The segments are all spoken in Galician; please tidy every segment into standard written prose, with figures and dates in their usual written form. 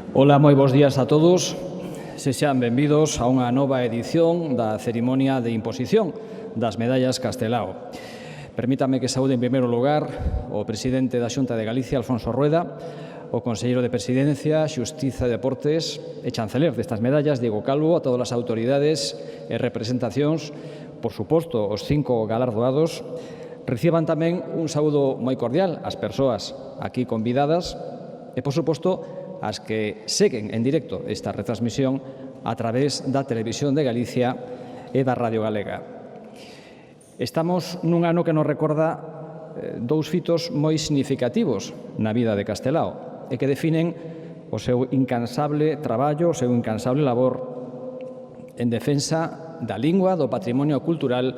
Ola, moi bons días a todos. Sexan benvidos a unha nova edición da cerimonia de imposición das medallas Castelao. Permítame que saúde en primeiro lugar o presidente da Xunta de Galicia, Alfonso Rueda, o conselleiro de Presidencia, Xustiza e Deportes e chanceler destas medallas, Diego Calvo, a todas as autoridades e representacións, por suposto, os 5 galardoados. Reciban tamén un saúdo moi cordial ás persoas aquí convidadas e, por suposto, as que seguen en directo esta retransmisión a través da Televisión de Galicia e da Radio Galega. Estamos nun ano que nos recorda dous fitos moi significativos na vida de Castelao e que definen o seu incansable traballo, o seu incansable labor en defensa da lingua, do patrimonio cultural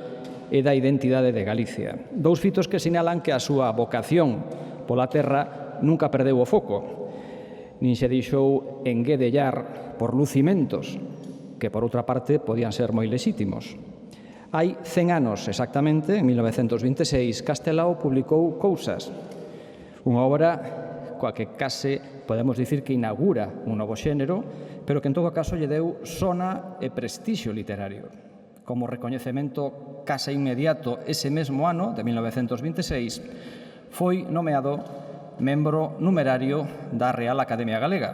e da identidade de Galicia. Dous fitos que sinalan que a súa vocación pola terra nunca perdeu o foco, nin se deixou enguedellar por lucimentos que, por outra parte, podían ser moi lexítimos. Hai 100 anos, exactamente, en 1926, Castelao publicou Cousas, unha obra coa que case podemos dicir que inaugura un novo xénero, pero que en todo caso lle deu sona e prestixio literario. Como recoñecemento case inmediato ese mesmo ano, de 1926, foi nomeado membro numerario da Real Academia Galega.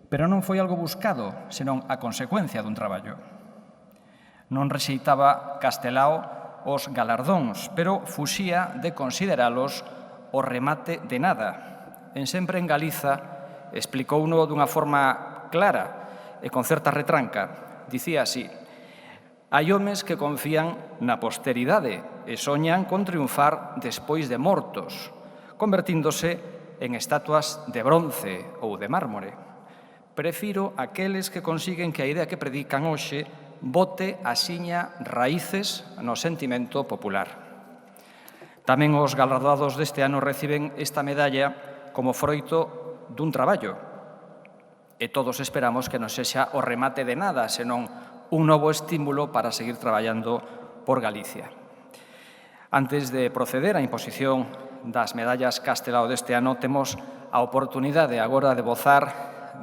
Pero non foi algo buscado, senón a consecuencia dun traballo. Non rexeitaba Castelao os galardóns, pero fuxía de consideralos o remate de nada. En Sempre en Galiza explicouno dunha forma clara e con certa retranca. Dicía así: hai homes que confían na posteridade e soñan con triunfar despois de mortos, convertíndose en estatuas de bronce ou de mármore. Prefiro aqueles que consiguen que a idea que predican hoxe bote axiña raíces no sentimento popular. Tamén os galardoados deste ano reciben esta medalla como froito dun traballo. E todos esperamos que non sexa o remate de nada, senón un novo estímulo para seguir traballando por Galicia. Antes de proceder á imposición das medallas Castelao deste ano, temos a oportunidade agora de gozar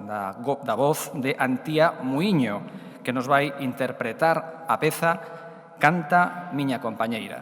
da voz de Antía Muiño, que nos vai interpretar a peza Canta, miña compañeira.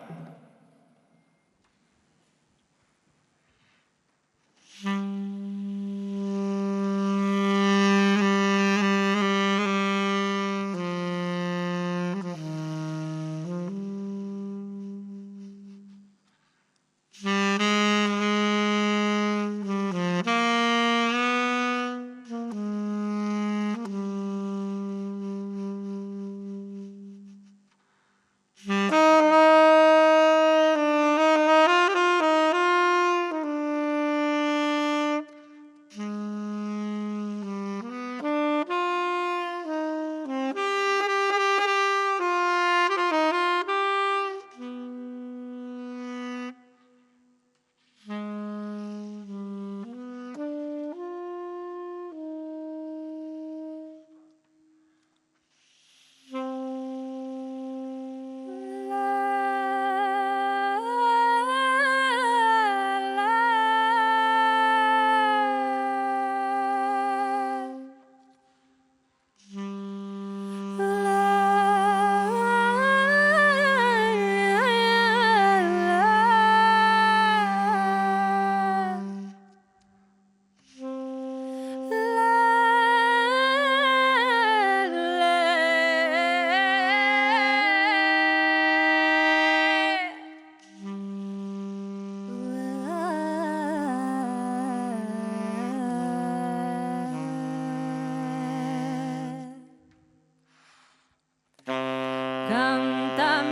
Canta,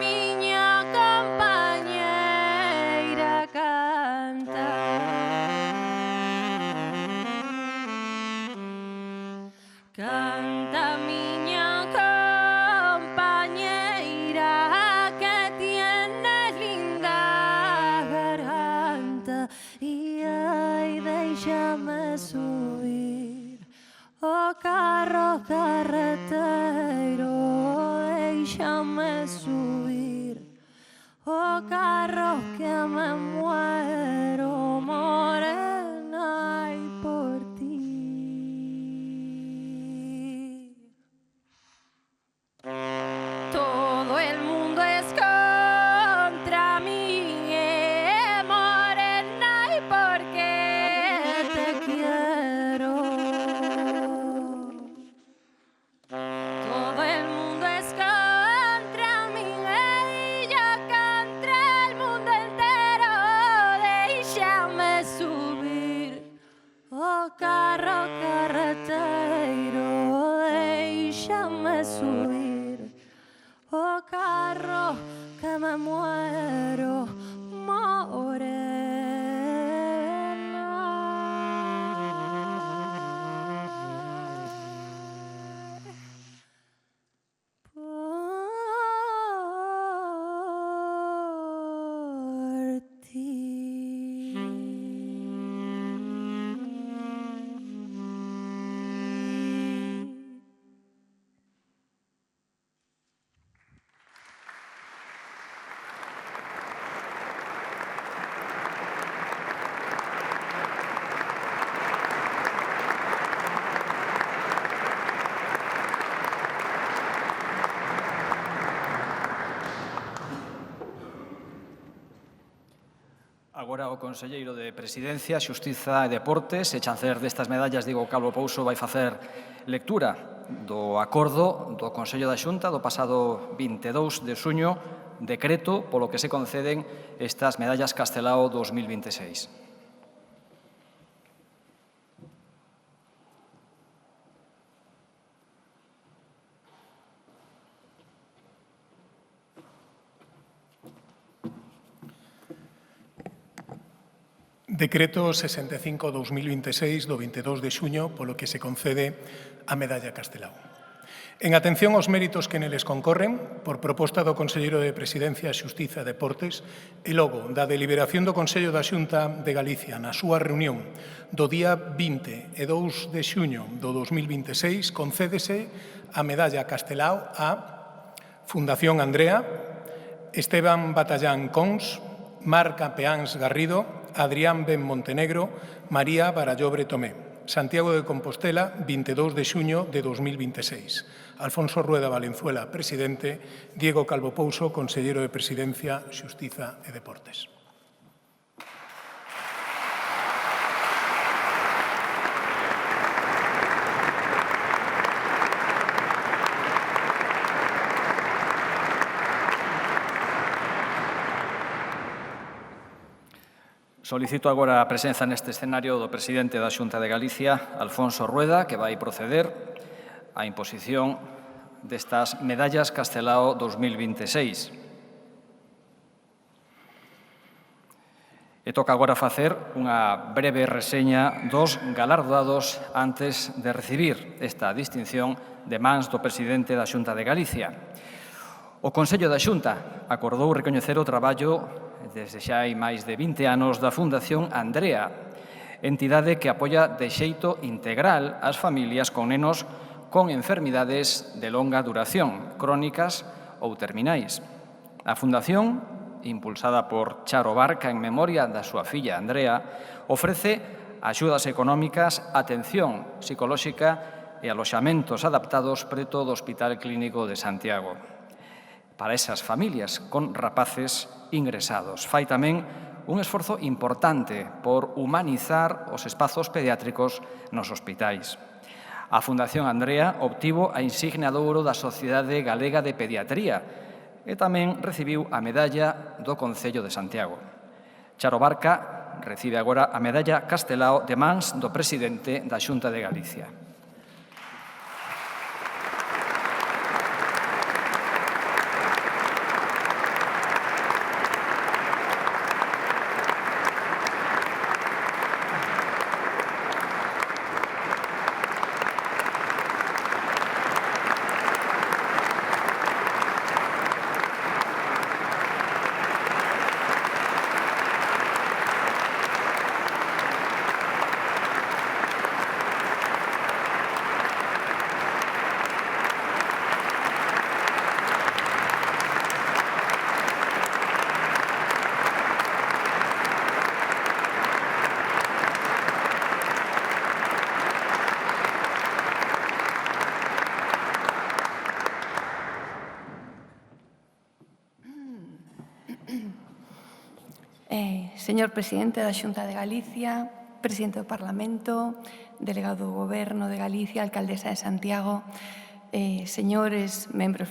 miña compañeira, canta. Canta, miña compañeira, que tienes linda garganta, y ay, déixame subir o carro carreteiro, déixame subir o carro que me mueve. me muero por ti. Agora o conselleiro de Presidencia, Xustiza e Deportes e chanceler destas medallas, Diego Calvo Pouso, vai facer lectura do acordo do Consello da Xunta do pasado 22 de xuño, decreto polo que se conceden estas medallas Castelao 2026. Decreto 65/2026 do 22 de xuño polo que se concede a medalla Castelao. En atención aos méritos que neles concorren, por proposta do Conselleiro de Presidencia, Xustiza e Deportes, e logo da deliberación do Consello da Xunta de Galicia na súa reunión do día 20 e 2 de xuño do 2026, concédese a medalla Castelao a Fundación Andrea, Esteban Batallán Cons, Mar Campeáns Garrido, Adrián Ben Montenegro, María Barallobre Tomé. Santiago de Compostela, 22 de xuño de 2026. Alfonso Rueda Valenzuela, presidente. Diego Calvo Pouso, conselleiro de Presidencia, Xustiza e Deportes. Solicito agora a presenza neste escenario do presidente da Xunta de Galicia, Alfonso Rueda, que vai proceder á imposición destas medallas Castelao 2026. E toca agora facer unha breve reseña dos galardoados antes de recibir esta distinción de mans do presidente da Xunta de Galicia. O Consello da Xunta acordou recoñecer o traballo desde xa hai máis de 20 anos da Fundación Andrea, entidade que apoia de xeito integral as familias con nenos con enfermidades de longa duración, crónicas ou terminais. A Fundación, impulsada por Charo Barca en memoria da súa filla Andrea, ofrece axudas económicas, atención psicolóxica e aloxamentos adaptados preto do Hospital Clínico de Santiago para esas familias con rapaces ingresados. Fai tamén un esforzo importante por humanizar os espazos pediátricos nos hospitais. A Fundación Andrea obtivo a insignia de ouro da Sociedade Galega de Pediatría e tamén recibiu a medalla do Concello de Santiago. Charo Barca recibe agora a medalla Castelao de mans do presidente da Xunta de Galicia. Señor presidente da Xunta de Galicia, presidente do Parlamento, delegado do Goberno de Galicia, alcaldesa de Santiago, señores membros,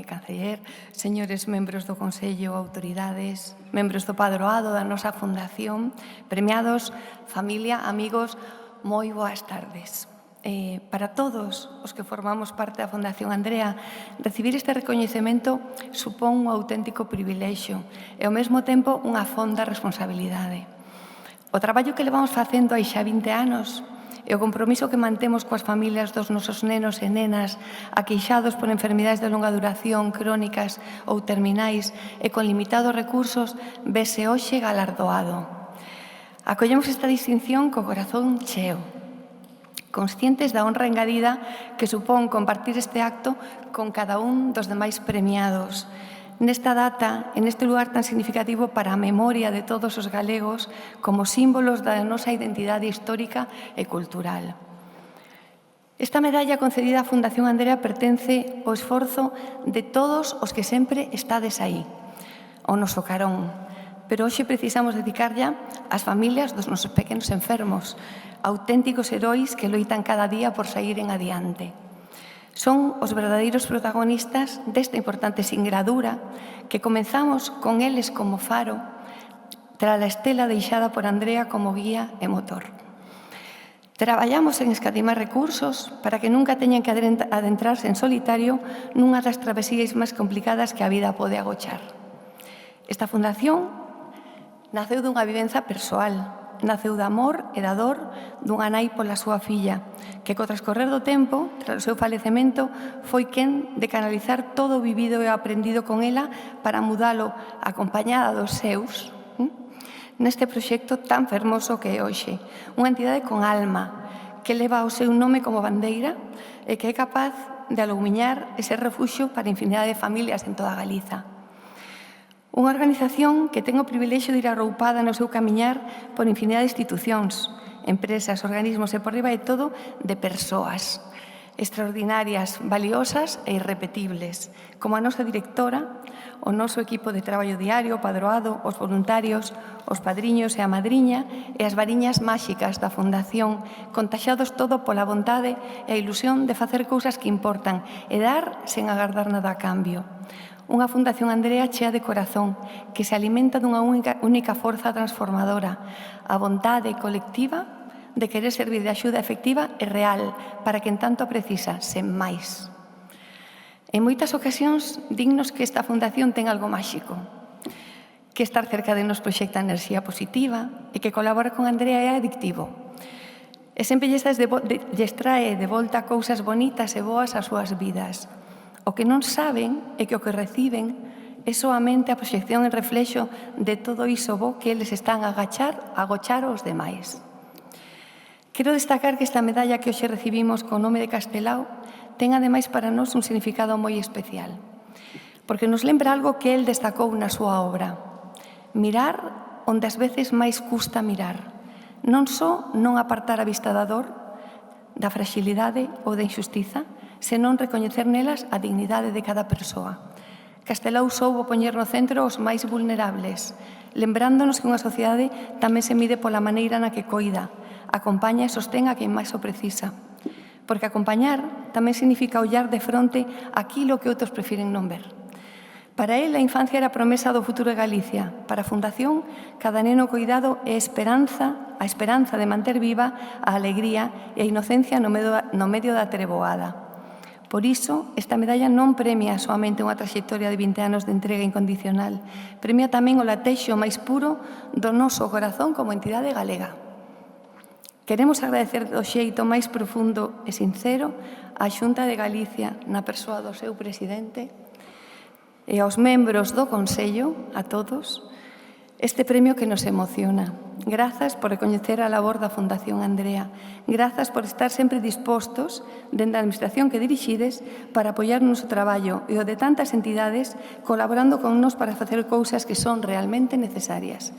canceller, señores membros do Consello, autoridades, membros do padroado da nosa fundación, premiados, familia, amigos, moi boas tardes. Para todos os que formamos parte da Fundación Andrea, recibir este recoñecemento supón un auténtico privilexio e ao mesmo tempo unha fonda responsabilidade. O traballo que levamos facendo hai xa 20 anos e o compromiso que mantemos coas familias dos nosos nenos e nenas aqueixados por enfermidades de longa duración, crónicas ou terminais e con limitados recursos, vese hoxe galardoado. Acollemos esta distinción co corazón cheo, conscientes da honra engadida que supón compartir este acto con cada un dos demais premiados. Nesta data, en este lugar tan significativo para a memoria de todos os galegos como símbolos da nosa identidade histórica e cultural. Esta medalla concedida á Fundación Andrea pertence ao esforzo de todos os que sempre estades aí, ao noso carón. Pero hoxe precisamos dedicarlla ás familias dos nosos pequenos enfermos, auténticos heróis que loitan cada día por saíren adiante. Son os verdadeiros protagonistas desta importante singradura que comenzamos con eles como faro tras a estela deixada por Andrea como guía e motor. Traballamos en escatimar recursos para que nunca teñan que adentrarse en solitario nunha das travesías máis complicadas que a vida pode agochar. Esta fundación naceu dunha vivenza persoal, naceu de amor e da dor dunha nai pola súa filla, que co transcorrer do tempo, tras o seu falecemento, foi quen de canalizar todo o vivido e o aprendido con ela para mudalo acompañada dos seus neste proxecto tan fermoso que é hoxe. Unha entidade con alma, que leva o seu nome como bandeira e que é capaz de alumiñar ese refuxio para infinidade de familias en toda Galiza. Unha organización que ten o privilexio de ir arroupada no seu camiñar por infinidade de institucións, empresas, organismos e por riba de todo de persoas extraordinarias, valiosas e irrepetibles, como a nosa directora, o noso equipo de traballo diario, o padroado, os voluntarios, os padriños e a madriña e as variñas máxicas da Fundación, contaxados todo pola vontade e a ilusión de facer cousas que importan e dar sen agardar nada a cambio. Unha Fundación Andrea chea de corazón, que se alimenta dunha única forza transformadora, a vontade colectiva de querer servir de axuda efectiva e real para quen tanto precisa, sen máis. En moitas ocasións, dignos que esta Fundación ten algo máxico, que estar cerca de nos proxecta enerxía positiva e que colaborar con Andrea é adictivo. E sempre lles trae de volta cousas bonitas e boas ás súas vidas. O que non saben é que o que reciben é soamente a proxección e reflexo de todo iso bo que eles están a agochar aos demais. Quero destacar que esta medalla que hoxe recibimos con nome de Castelao ten ademais para nós un significado moi especial, porque nos lembra algo que el destacou na súa obra: mirar onde ás veces máis custa mirar, non só non apartar a vista da dor, da fragilidade ou da injustiza, senón recoñecer nelas a dignidade de cada persoa. Castelao soubo poñer no centro os máis vulnerables, lembrándonos que unha sociedade tamén se mide pola maneira na que coida, acompaña e sostén a quen máis o precisa. Porque acompañar tamén significa ollar de fronte aquilo que outros prefiren non ver. Para ele, a infancia era a promesa do futuro de Galicia. Para a Fundación, cada neno coidado é a esperanza de manter viva a alegría e a inocencia no medio da treboada. Por iso, esta medalla non premia soamente unha traxectoria de 20 anos de entrega incondicional, premia tamén o latexo máis puro do noso corazón como entidade galega. Queremos agradecer do xeito máis profundo e sincero á Xunta de Galicia, na persoa do seu presidente, e aos membros do Consello, a todos, este premio que nos emociona. Grazas por recoñecer a labor da Fundación Andrea. Grazas por estar sempre dispostos, dende a administración que dirixides, para apoiar o noso traballo e o de tantas entidades colaborando con nos para facer cousas que son realmente necesarias.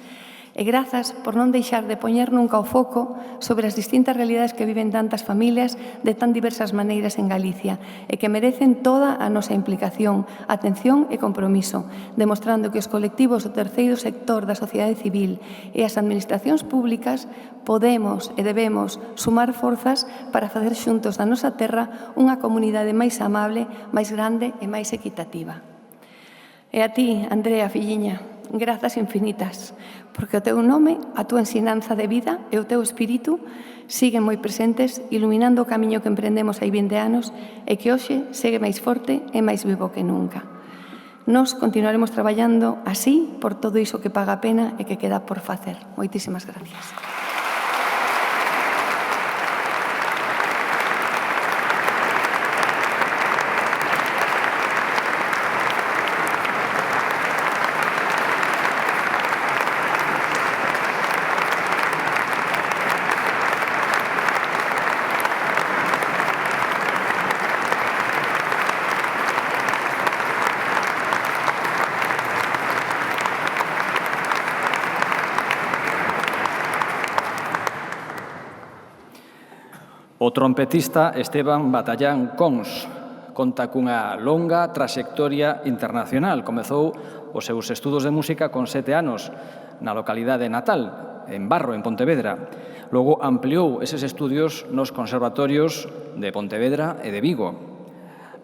E grazas por non deixar de poñer nunca o foco sobre as distintas realidades que viven tantas familias de tan diversas maneiras en Galicia e que merecen toda a nosa implicación, atención e compromiso, demostrando que os colectivos do terceiro sector da sociedade civil e as administracións públicas podemos e debemos sumar forzas para facer xuntos da nosa terra unha comunidade máis amable, máis grande e máis equitativa. E a ti, Andrea, filliña, grazas infinitas, porque o teu nome, a túa ensinanza de vida e o teu espírito siguen moi presentes, iluminando o camiño que emprendemos hai 20 anos e que hoxe segue máis forte e máis vivo que nunca. Nos continuaremos traballando así por todo iso que paga a pena e que queda por facer. Moitísimas gracias. O trompetista Esteban Batallán Cons conta cunha longa traxectoria internacional. Comezou os seus estudos de música con 7 anos na localidade natal, en Barro, en Pontevedra. Logo ampliou eses estudios nos conservatorios de Pontevedra e de Vigo.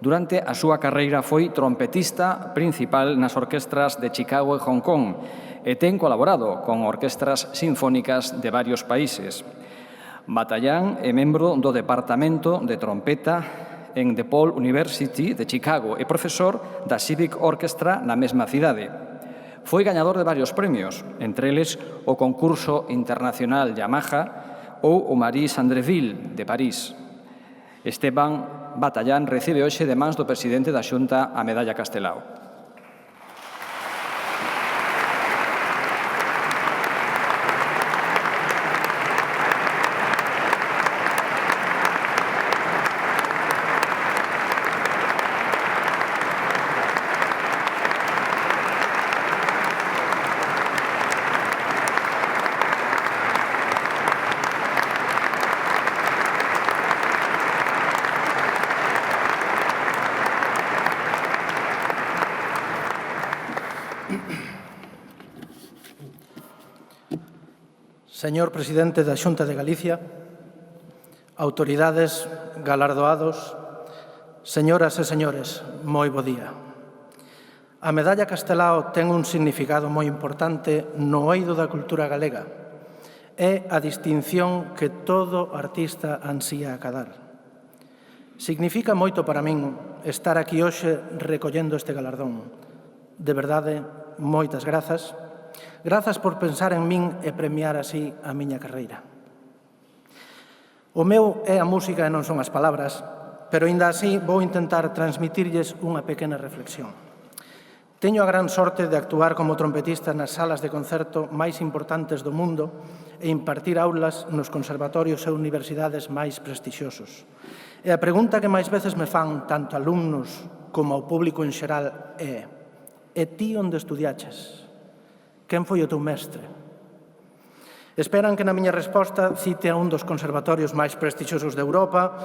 Durante a súa carreira foi trompetista principal nas orquestras de Chicago e Hong Kong e ten colaborado con orquestras sinfónicas de varios países. Batallán é membro do Departamento de Trompeta en DePaul University de Chicago e profesor da Civic Orchestra na mesma cidade. Foi gañador de varios premios, entre eles o concurso internacional Yamaha ou o Marie Sandreville de París. Esteban Batallán recibe hoxe de mans do presidente da Xunta a Medalla Castelao. Señor presidente da Xunta de Galicia, autoridades, galardoados, señoras e señores, moi bo día. A Medalla Castelao ten un significado moi importante no eido da cultura galega. É a distinción que todo artista ansía acadar. Significa moito para min estar aquí hoxe recollendo este galardón. De verdade, moitas grazas. Grazas por pensar en min e premiar así a miña carreira. O meu é a música e non son as palabras, pero aínda así vou intentar transmitirlles unha pequena reflexión. Teño a gran sorte de actuar como trompetista nas salas de concerto máis importantes do mundo e impartir aulas nos conservatorios e universidades máis prestixiosos. E a pregunta que máis veces me fan tanto alumnos como ao público en xeral é: e ti onde estudiaches? Quen foi o teu mestre? Esperan que na miña resposta cite a un dos conservatorios máis prestixiosos de Europa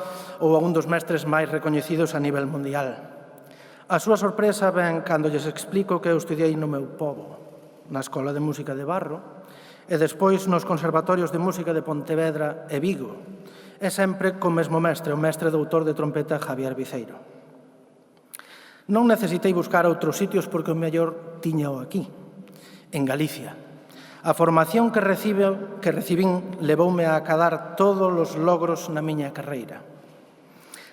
ou a un dos mestres máis recoñecidos a nivel mundial. A súa sorpresa ven cando lles explico que eu estudiei no meu pobo, na Escola de Música de Barro, e despois nos conservatorios de música de Pontevedra e Vigo, e sempre co mesmo mestre, o mestre doutor de trompeta Javier Viceiro. Non necesitei buscar outros sitios porque o mellor tiñao aquí, en Galicia. A formación que recibín levoume a acadar todos os logros na miña carreira.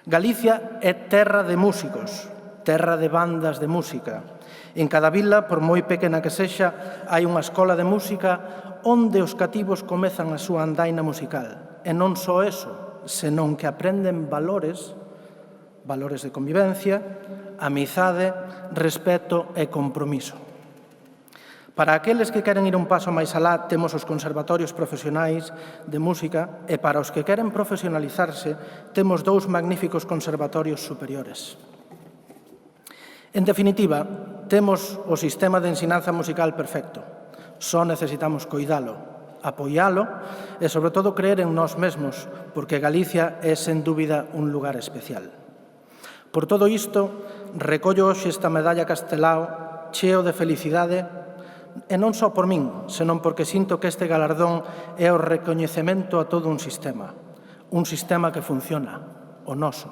Galicia é terra de músicos, terra de bandas de música. En cada vila, por moi pequena que sexa, hai unha escola de música onde os cativos comezan a súa andaina musical. E non só eso, senón que aprenden valores de convivencia, amizade, respeto e compromiso. Para aqueles que queren ir un paso máis alá, temos os conservatorios profesionais de música e para os que queren profesionalizarse, temos 2 magníficos conservatorios superiores. En definitiva, temos o sistema de ensinanza musical perfecto. Só necesitamos coidalo, apoialo e, sobre todo, creer en nós mesmos, porque Galicia é, sen dúbida, un lugar especial. Por todo isto, recollo hoxe esta medalla Castelao cheo de felicidade e non só por min, senón porque sinto que este galardón é o recoñecemento a todo un sistema que funciona, o noso.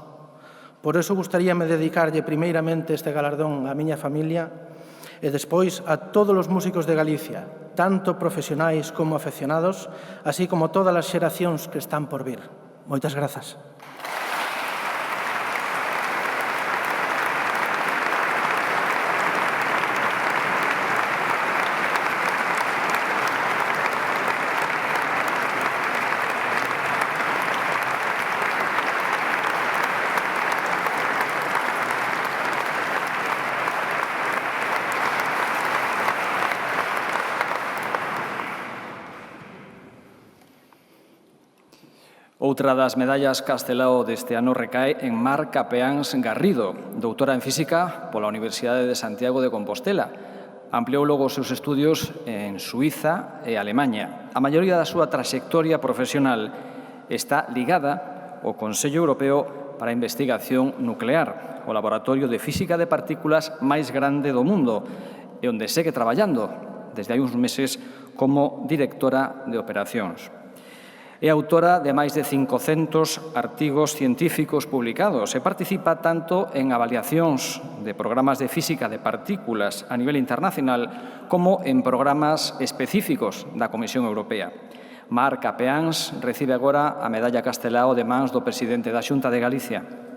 Por iso gustaríame dedicarlle primeiramente este galardón á miña familia E despois a todos os músicos de Galicia, tanto profesionais como afeccionados, así como todas as xeracións que están por vir. Moitas grazas. Outra das medallas Castelao deste ano recae en Mar Capeáns Garrido, doutora en Física pola Universidade de Santiago de Compostela. Ampliou logo os seus estudios en Suíza e Alemanha. A maioría da súa traxectoria profesional está ligada ao Consello Europeo para a Investigación Nuclear, o laboratorio de física de partículas máis grande do mundo, e onde segue traballando desde hai uns meses como directora de operacións. É autora de máis de 500 artigos científicos publicados e participa tanto en avaliacións de programas de física de partículas a nivel internacional como en programas específicos da Comisión Europea. Mar Capeáns recibe agora a medalla Castelao de mans do presidente da Xunta de Galicia.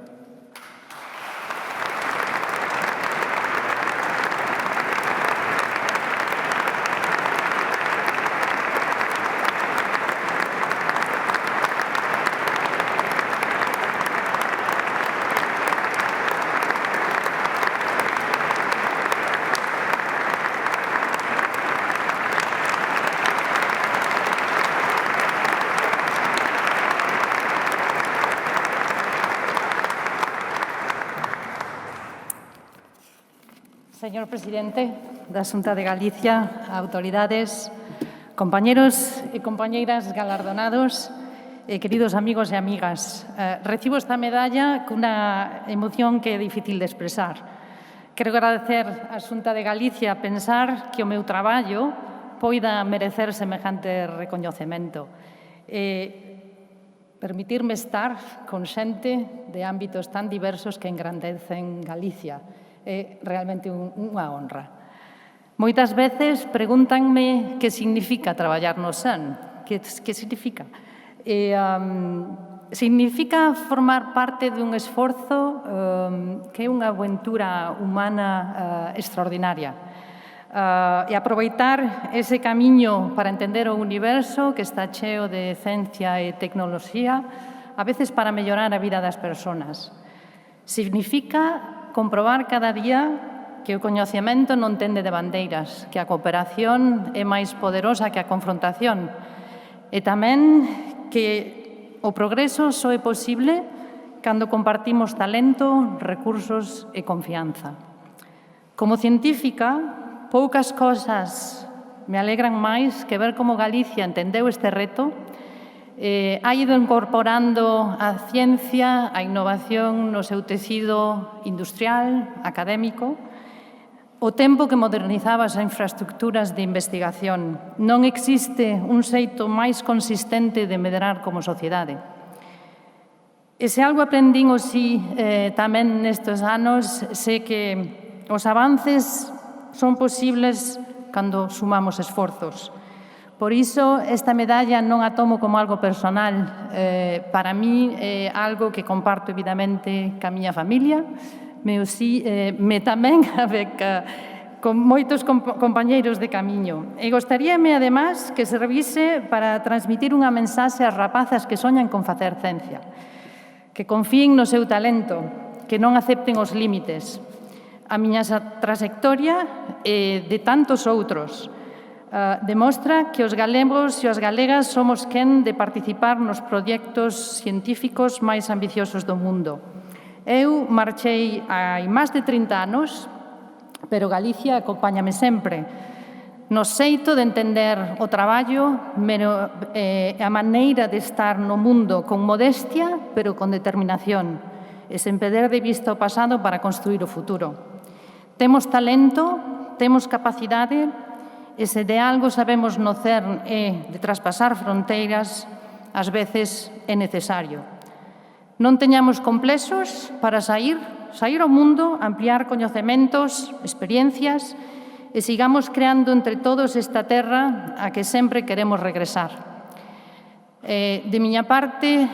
Señor presidente da Xunta de Galicia, autoridades, compañeros e compañeiras galardonados, queridos amigos e amigas, recibo esta medalla cunha emoción que é difícil de expresar. Quero agradecer á Xunta de Galicia pensar que o meu traballo poida merecer semejante recoñecemento. Permitirme estar con xente de ámbitos tan diversos que engrandecen Galicia. É realmente unha honra. Moitas veces pregúntanme que significa traballar no SEN. Que significa? Significa formar parte dun esforzo que é unha aventura humana extraordinaria. E aproveitar ese camiño para entender o universo que está cheo de ciencia e tecnoloxía, a veces para mellorar a vida das persoas. Significa comprobar cada día que o coñecemento non tende de bandeiras, que a cooperación é máis poderosa que a confrontación e tamén que o progreso só é posible cando compartimos talento, recursos e confianza. Como científica, poucas cosas me alegran máis que ver como Galicia entendeu este reto, ha ido incorporando a ciencia, a innovación no seu tecido industrial, académico, o tempo que modernizaba as infraestructuras de investigación. Non existe un xeito máis consistente de medrar como sociedade. E se algo aprendín así tamén nestes anos, sé que os avances son posibles cando sumamos esforzos. Por iso, esta medalla non a tomo como algo personal. Para mí é algo que comparto, evidentemente, ca miña familia, tamén con moitos compañeiros de camiño. E gostaríame, además, que se revise para transmitir unha mensaxe ás rapazas que soñan con facer ciencia, que confíen no seu talento, que non acepten os límites. A miña trayectoria de tantos outros demostra que os galegos e as galegas somos quen de participar nos proxectos científicos máis ambiciosos do mundo. Eu marchei hai máis de 30 anos, pero Galicia acompáñame sempre no xeito de entender o traballo e a maneira de estar no mundo con modestia, pero con determinación, e sen perder de vista o pasado para construir o futuro. Temos talento, temos capacidade, e se de algo sabemos no CERN é de traspasar fronteiras, ás veces é necesario. Non teñamos complexos para sair ao mundo, ampliar coñecementos, experiencias e sigamos creando entre todos esta terra a que sempre queremos regresar. De miña parte,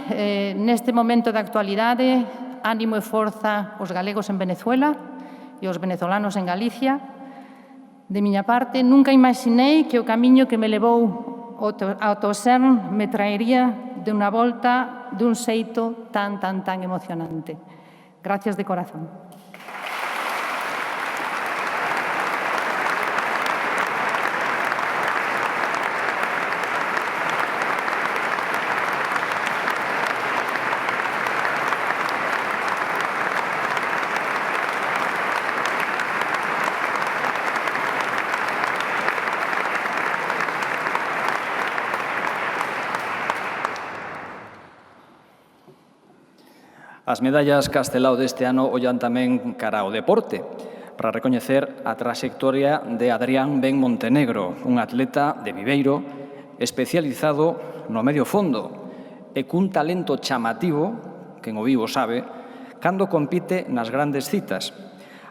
neste momento de actualidade, ánimo e forza aos galegos en Venezuela e aos venezolanos en Galicia. De miña parte, nunca imaginei que o camiño que me levou ao Tosern me traería de unha volta dun xeito tan emocionante. Gracias de corazón. As medallas Castelao deste ano ollan tamén cara ao deporte, para recoñecer a traxectoria de Adrián Ben Montenegro, un atleta de Viveiro especializado no medio fondo e cun talento chamativo, quen o vivo sabe, cando compite nas grandes citas.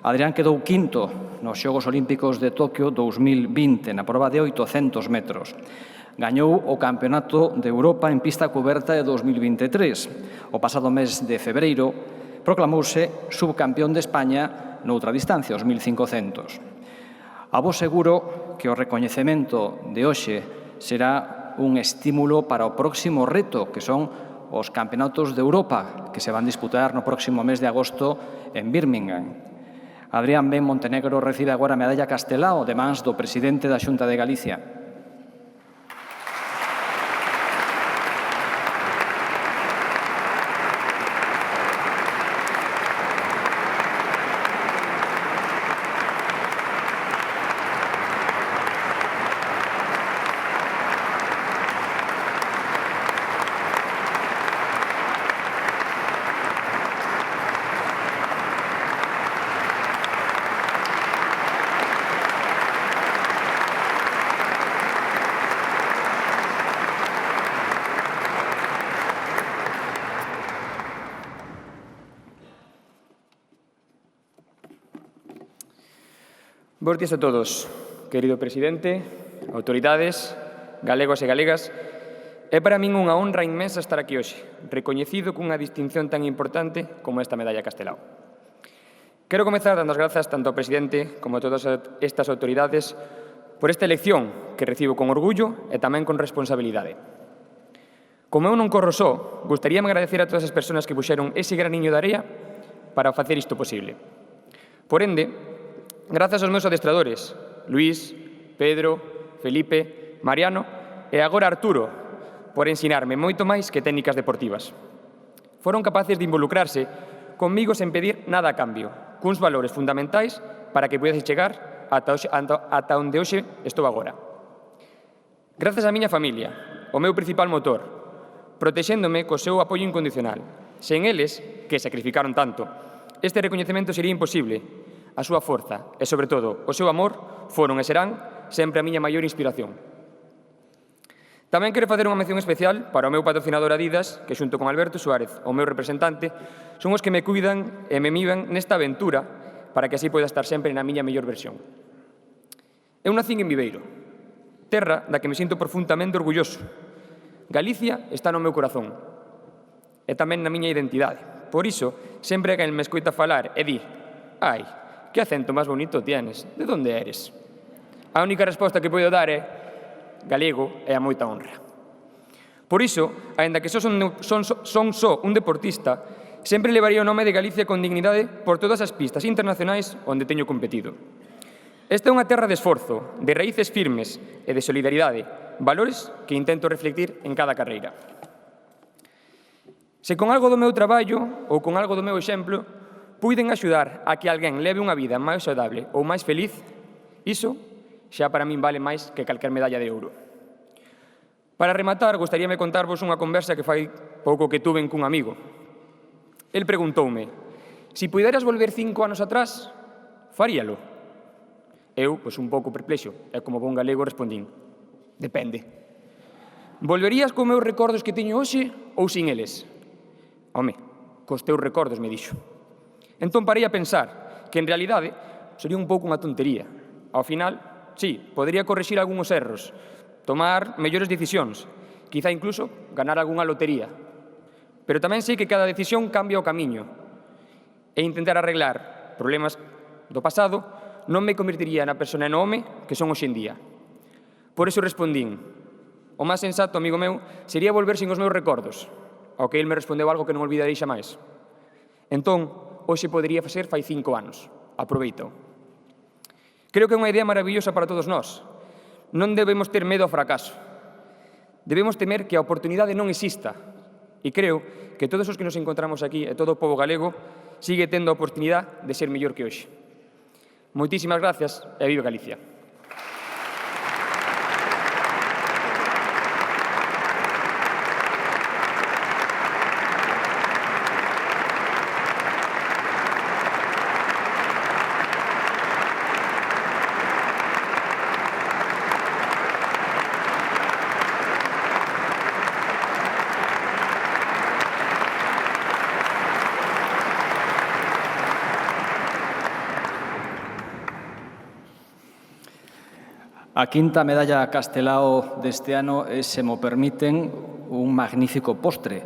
Adrián quedou quinto nos Xogos Olímpicos de Tokio 2020 na proba de 800 metros. Gañou o Campeonato de Europa en pista cuberta de 2023. O pasado mes de febreiro proclamouse subcampeón de España noutra distancia, os 1500. A vos seguro que o recoñecemento de hoxe será un estímulo para o próximo reto, que son os Campeonatos de Europa, que se van disputar no próximo mes de agosto en Birmingham. Adrián Ben Montenegro recibe agora a medalla Castelao de mans do presidente da Xunta de Galicia. Bos días a todos, querido presidente, autoridades, galegos e galegas. É para min unha honra inmensa estar aquí hoxe, recoñecido cunha distinción tan importante como esta medalla Castelao. Quero comezar dando as grazas tanto ao presidente como a todas estas autoridades por esta elección que recibo con orgullo e tamén con responsabilidade. Como eu non corro só, gustaríame agradecer a todas as persoas que puxeron ese graniño de area para facer isto posible. Por ende, grazas aos meus adestradores, Luís, Pedro, Felipe, Mariano e agora Arturo, por ensinarme moito máis que técnicas deportivas. Foron capaces de involucrarse conmigo sen pedir nada a cambio, cuns valores fundamentais para que pudese chegar ata onde hoxe estou agora. Grazas á miña familia, o meu principal motor, protexéndome co seu apoio incondicional. Sen eles, que sacrificaron tanto, este recoñecemento sería imposible. A súa forza e, sobre todo, o seu amor foron e serán sempre a miña maior inspiración. Tamén quero facer unha mención especial para o meu patrocinador Adidas, que xunto con Alberto Suárez, o meu representante, son os que me cuidan e me miman nesta aventura para que así poida estar sempre na miña mellor versión. Eu nacín en Viveiro, terra da que me sinto profundamente orgulloso. Galicia está no meu corazón e tamén na miña identidade. Por iso, sempre que me escoita falar e di «Ai, que acento máis bonito tienes, de onde eres?» A única resposta que podo dar é galego e a moita honra. Por iso, aínda que son só un deportista, sempre levaría o nome de Galicia con dignidade por todas as pistas internacionais onde teño competido. Esta é unha terra de esforzo, de raíces firmes e de solidaridade, valores que intento reflectir en cada carreira. Se con algo do meu traballo ou con algo do meu exemplo puiden axudar a que alguén leve unha vida máis saudável ou máis feliz, iso xa para min vale máis que calquer medalla de ouro. Para rematar, gostaríame contarvos unha conversa que fai pouco que tuve cun amigo. El preguntoume, si puderas volver 5 anos atrás, faríalo? Eu, pois un pouco perplexo, e como bon galego respondín, depende. Volverías con meus recordos que teño hoxe ou sin eles? Home, cos teus recordos, me dixo. Entón parei a pensar que, en realidade, sería un pouco unha tontería. Ao final, sí, podría corrixir algúns erros, tomar mellores decisións, quizá incluso ganar algunha lotería. Pero tamén sei que cada decisión cambia o camiño e intentar arreglar problemas do pasado non me convertiría na persona e no home que son hoxe en día. Por iso respondín: o máis sensato, amigo meu, sería volver sin os meus recordos, ao que ele me respondeu algo que non olvidarei xamais. Entón, hoxe podería ser fai 5 anos. Aproveito. Creo que é unha idea maravillosa para todos nós. Non debemos ter medo ao fracaso. Debemos temer que a oportunidade non exista. E creo que todos os que nos encontramos aquí e todo o pobo galego sigue tendo a oportunidade de ser mellor que hoxe. Moitísimas gracias e viva Galicia. A quinta medalla Castelao deste ano é, se mo permiten, un magnífico postre,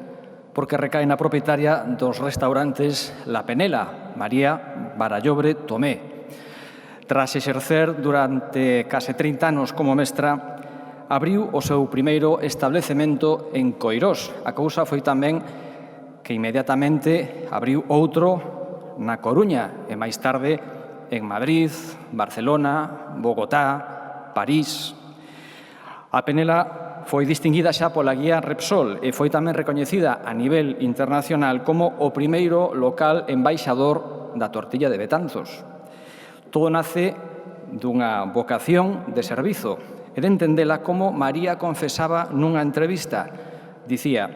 porque recae na propietaria dos restaurantes La Penela, María Barallobre Tomé. Tras exercer durante case 30 anos como mestra, abriu o seu primeiro establecemento en Coirós. A cousa foi tamén que inmediatamente abriu outro na Coruña e máis tarde en Madrid, Barcelona, Bogotá, París. A Penela foi distinguida xa pola guía Repsol e foi tamén recoñecida a nivel internacional como o primeiro local embaixador da tortilla de Betanzos. Todo nace dunha vocación de servizo e de entendela como María confesaba nunha entrevista. Dicía: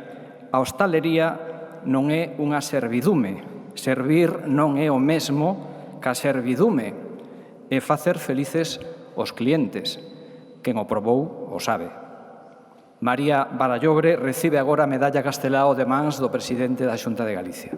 a hostalería non é unha servidume, servir non é o mesmo que a servidume, é facer felices os clientes. Quen o probou o sabe. María Barallobre recibe agora a medalla Castelao de mans do presidente da Xunta de Galicia.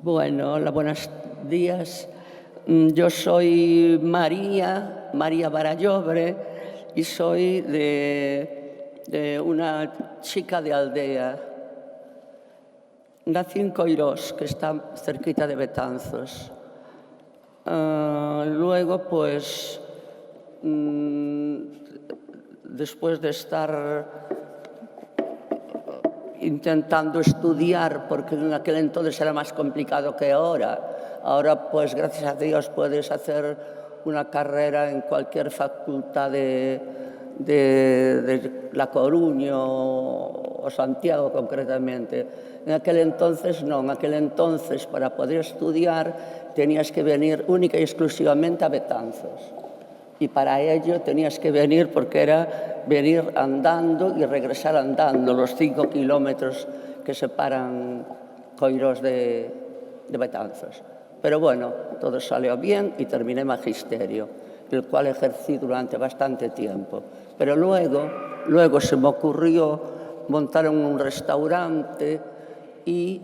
Bueno, hola, buenos días. Yo soy María Barallobre y soy de una chica de aldea. Nací en Coirós, que está cerquita de Betanzos. Luego, pues, después de estar intentando estudiar, porque en aquel entonces era más complicado que ahora. Ahora, pues, gracias a Dios, puedes hacer una carrera en cualquier facultad de La Coruña o Santiago, concretamente. En aquel entonces no, en aquel entonces, para poder estudiar, tenías que venir única y exclusivamente a Betanzos. Y para ello tenías que venir, porque era venir andando y regresar andando los 5 kilómetros que separan Coirós de Betanzos. Pero bueno, todo salió bien y terminé magisterio, el cual ejercí durante bastante tiempo. Pero luego se me ocurrió montar un restaurante y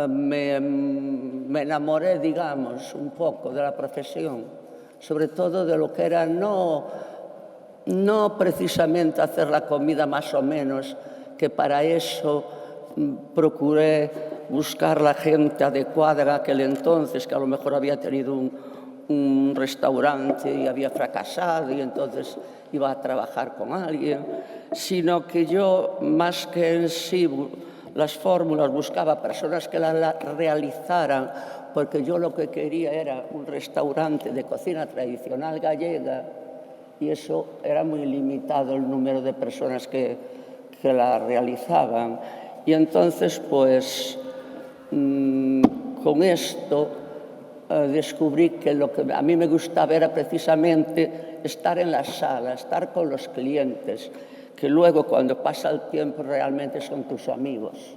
me enamoré, digamos, un poco de la profesión, sobre todo de lo que era no precisamente hacer la comida más o menos, que para eso procuré buscar la gente adecuada en aquel entonces, que a lo mejor había tenido un restaurante y había fracasado y entonces iba a trabajar con alguien, sino que yo, más que en sí las fórmulas, buscaba personas que las realizaran, porque yo lo que quería era un restaurante de cocina tradicional gallega y eso era muy limitado el número de personas que la realizaban. Y entonces, pues, con esto descubrí que lo que a mí me gustaba era precisamente estar en la sala, estar con los clientes, que luego cuando pasa el tiempo realmente son tus amigos.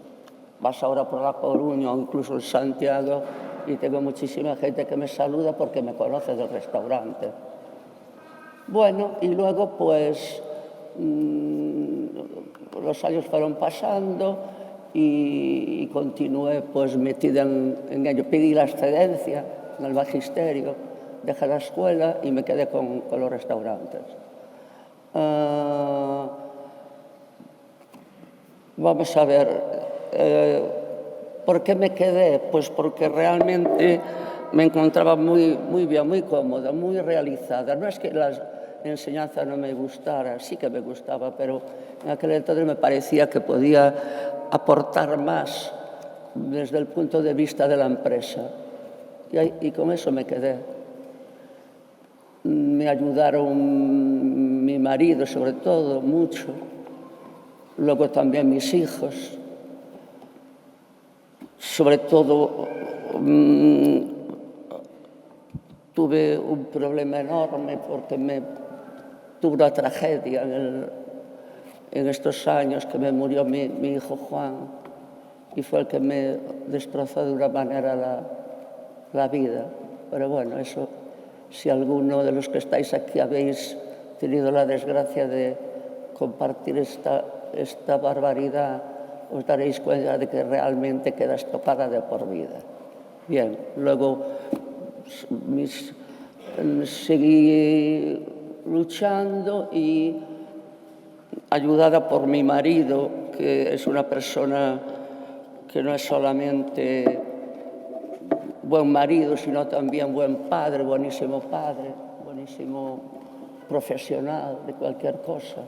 Vas ahora por La Coruña o incluso en Santiago y tengo muchísima gente que me saluda porque me conoce del restaurante. Bueno, y luego pues los años fueron pasando y continué pues metida en ello. Pedí la excedencia en el magisterio, dejé la escuela y me quedé con los restaurantes. Vamos a ver, ¿por qué me quedé? Pues porque realmente me encontraba muy bien, muy cómoda, muy realizada. No es que la enseñanza no me gustara, sí que me gustaba, pero en aquel entonces me parecía que podía aportar más desde el punto de vista de la empresa. Y con eso me quedé. Me ayudaron mi marido, sobre todo, mucho. Luego también mis hijos. Sobre todo, tuve un problema enorme porque tuve una tragedia en estos años, que me murió mi hijo Juan, y fue el que me destrozó de una manera la vida. Pero bueno, eso, si alguno de los que estáis aquí habéis tenido la desgracia de compartir esta barbaridad, os daréis cuenta de que realmente quedas tocada de por vida. Bien, luego seguí luchando y ayudada por mi marido, que es una persona que no es solamente buen marido, sino también buen padre, buenísimo profesional de cualquier cosa.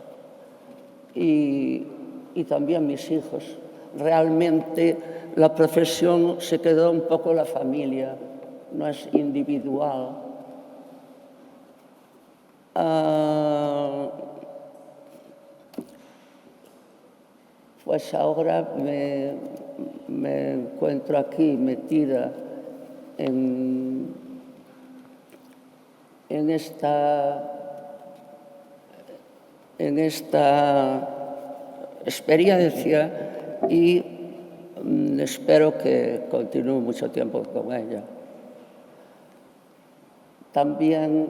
Y también mis hijos. Realmente la profesión se quedó un poco en la familia, no es individual. Pues ahora me encuentro aquí metida en esta experiencia y espero que continúe mucho tiempo con ella. También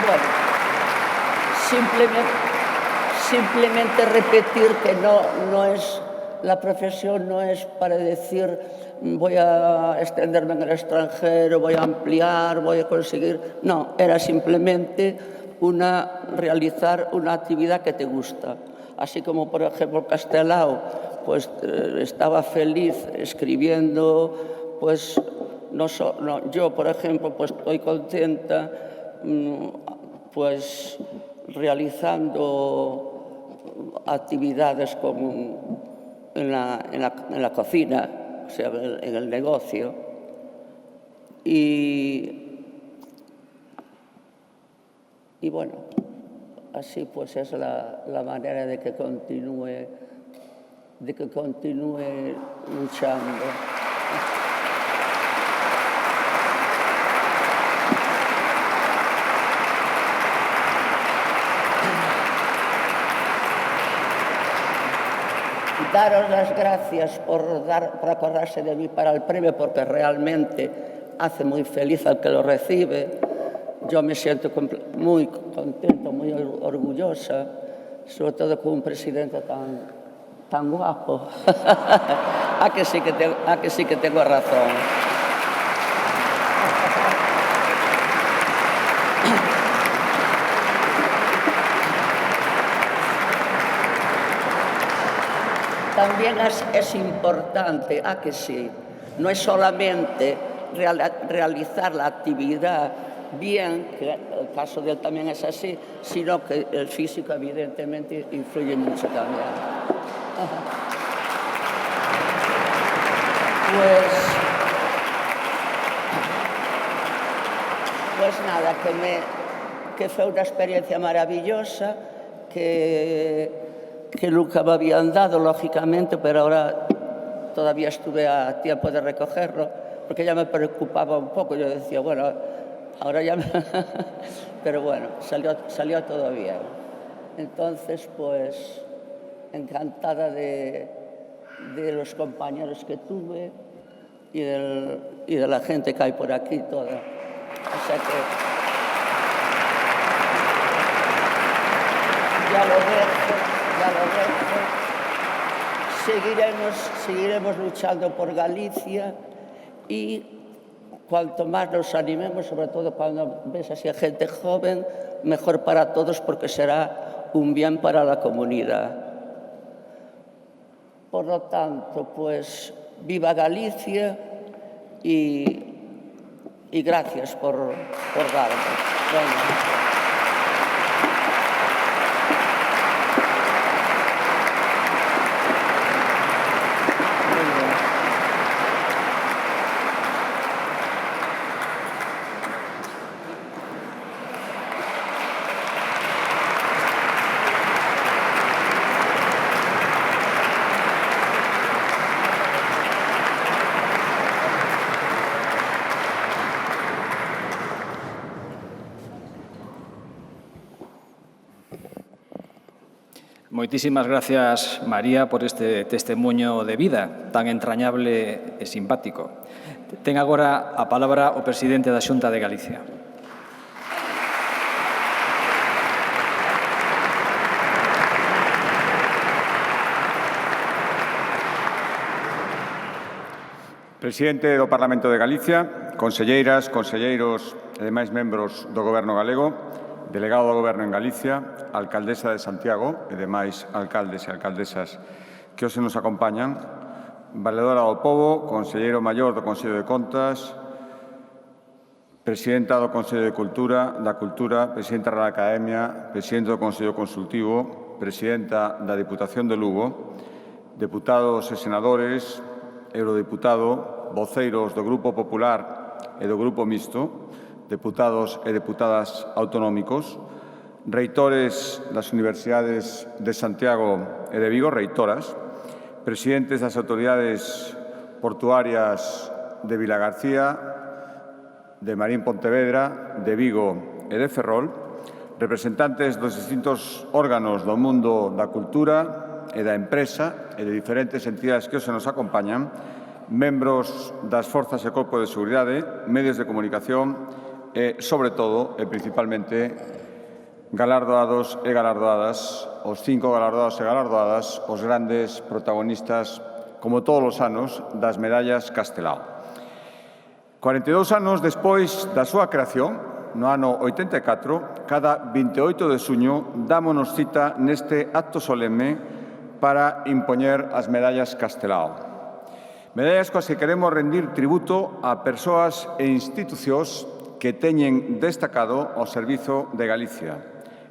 bueno, simplemente repetir que no es la profesión, no es para decir voy a extenderme en el extranjero, voy a ampliar, voy a conseguir. No, era simplemente realizar una actividad que te gusta. Así como, por ejemplo, Castelao, pues estaba feliz escribiendo, pues yo, por ejemplo, pues estoy contenta pues realizando actividades como en la cocina, o sea, en el negocio. Y bueno, así pues es la manera de que continúe luchando. Daros las gracias por acordarse de mí para el premio, porque realmente hace muy feliz al que lo recibe. Yo me siento muy contenta, muy orgullosa, sobre todo con un presidente tan guapo. ¿A que sí que tengo razón? también es importante, ¿a que sí? No es solamente realizar la actividad bien, que el caso de él también es así, sino que el físico evidentemente influye mucho también. Pues nada, que fue una experiencia maravillosa, que nunca me habían dado, lógicamente, pero ahora todavía estuve a tiempo de recogerlo, porque ya me preocupaba un poco. Yo decía, bueno, ahora ya pero bueno, salió todo bien. Entonces, pues, encantada de los compañeros que tuve y de la gente que hay por aquí toda. O sea que ya lo dejo. Seguiremos luchando por Galicia y cuanto más nos animemos, sobre todo cuando ves así a gente joven, mejor para todos porque será un bien para la comunidad. Por lo tanto, pues viva Galicia y gracias por darme. Bueno. Moitísimas gracias, María, por este testemunho de vida tan entrañable e simpático. Ten agora a palabra o presidente da Xunta de Galicia. Presidente do Parlamento de Galicia, conselleiras, conselleiros e demais membros do Goberno galego, delegado do Goberno en Galicia, alcaldesa de Santiago e demais alcaldes e alcaldesas que hoxe nos acompañan, valedora do Pobo, conselleiro maior do Consello de Contas, presidenta do Consello de Cultura, presidenta da Academia, presidente do Consello Consultivo, presidenta da Diputación de Lugo, deputados e senadores, eurodiputado, voceiros do Grupo Popular e do Grupo Mixto, deputados e deputadas autonómicos, reitores das Universidades de Santiago e de Vigo, reitoras, presidentes das autoridades portuarias de Vilagarcía, de Marín Pontevedra, de Vigo e de Ferrol, representantes dos distintos órganos do mundo da cultura e da empresa e de diferentes entidades que hoxe nos acompañan, membros das Forzas e Corpo de Seguridade, medios de comunicación e, sobre todo, e principalmente, galardoados e galardoadas, os 5 galardoados e galardoadas, os grandes protagonistas, como todos os anos, das medallas Castelao. 42 anos despois da súa creación, no ano 84, cada 28 de xuño, dámonos cita neste acto solemne para impoñer as medallas Castelao. Medallas coas que queremos rendir tributo a persoas e institucións que teñen destacado ao servizo de Galicia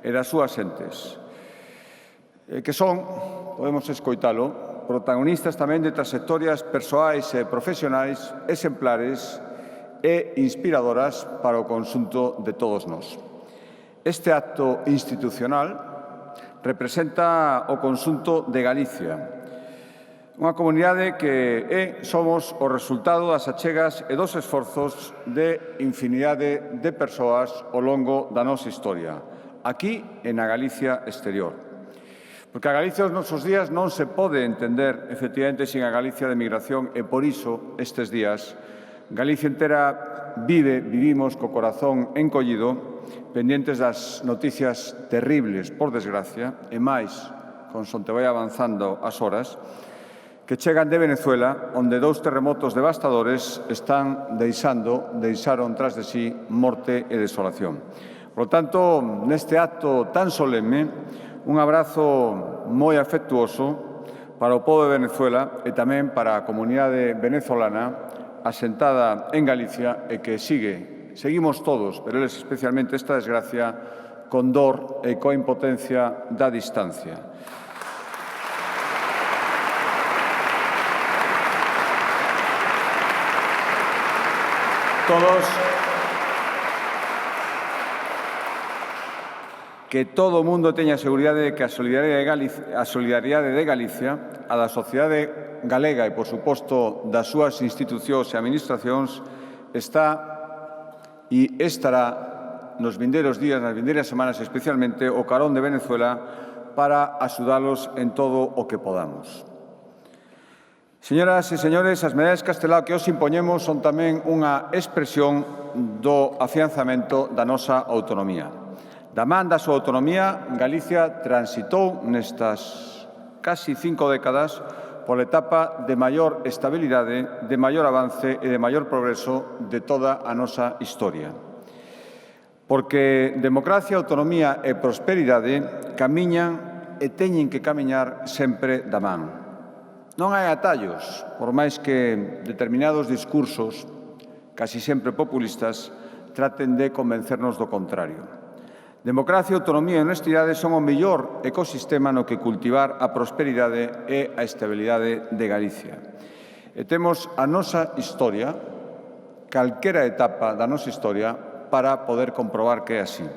e das súas entes, que son, podemos escoitalo, protagonistas tamén de trayectorias persoais e profesionais exemplares e inspiradoras para o conxunto de todos nós. Este acto institucional representa o conxunto de Galicia, unha comunidade que somos o resultado das achegas e dos esforzos de infinidade de persoas ao longo da nosa historia, aquí e na Galicia exterior. Porque a Galicia dos nosos días non se pode entender, efectivamente, sin a Galicia de migración e, por iso, estes días, Galicia entera vivimos co corazón encollido, pendientes das noticias terribles, por desgracia, e máis, consonte vai avanzando as horas, que chegan de Venezuela, onde 2 terremotos devastadores deixaron tras de sí morte e desolación. Por lo tanto, neste acto tan solemne, un abrazo moi afectuoso para o pobo de Venezuela e tamén para a comunidade venezolana asentada en Galicia e que seguimos todos, pero eles especialmente esta desgracia, con dor e coa impotencia da distancia. Que todo o mundo teña a seguridade de que a solidariedade de Galicia, a da sociedade galega e, por suposto, das súas institucións e administracións, está e estará nos vindeiros días, nas vindeiras semanas, especialmente o carón de Venezuela para axudalos en todo o que podamos. Señoras e señores, as medallas Castelao que os impoñemos son tamén unha expresión do afianzamento da nosa autonomía. Da man da súa autonomía, Galicia transitou nestas casi 5 décadas pola etapa de maior estabilidade, de maior avance e de maior progreso de toda a nosa historia. Porque democracia, autonomía e prosperidade camiñan e teñen que camiñar sempre da man. Non hai atallos, por máis que determinados discursos, casi sempre populistas, traten de convencernos do contrario. Democracia, autonomía e honestidade son o mellor ecosistema no que cultivar a prosperidade e a estabilidade de Galicia. E temos a nosa historia, calquera etapa da nosa historia, para poder comprobar que é así.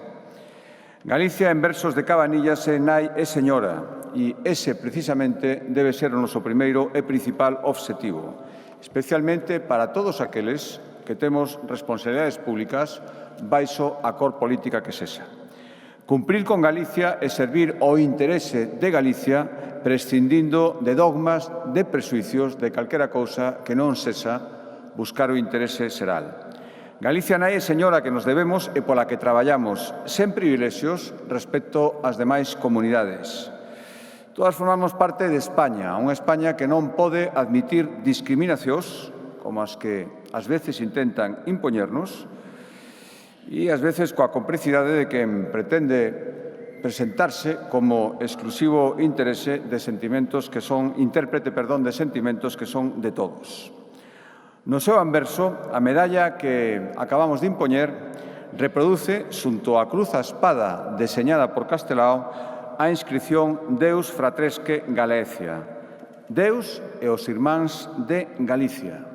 Galicia, en versos de Cabanillas, é nai e señora, e ese, precisamente, debe ser o noso primeiro e principal obxectivo, especialmente para todos aqueles que temos responsabilidades públicas baixo a cor política que sexa. Cumprir con Galicia e servir ao interese de Galicia prescindindo de dogmas, de presuicios, de calquera cousa que non sexa buscar o interese xeral. Galicia nai e señora que nos debemos e pola que traballamos, sen privilexios respecto ás demais comunidades. Todas formamos parte de España, unha España que non pode admitir discriminacións, como as que ás veces intentan impoñernos, e ás veces coa complicidade de quen pretende presentarse como exclusivo interese de sentimentos que son, intérprete, perdón, de sentimentos que son de todos. No seu anverso, a medalla que acabamos de impoñer reproduce, xunto á cruz a espada deseñada por Castelao, a inscripción Deus Fratresque Galicia, Deus e os irmáns de Galicia.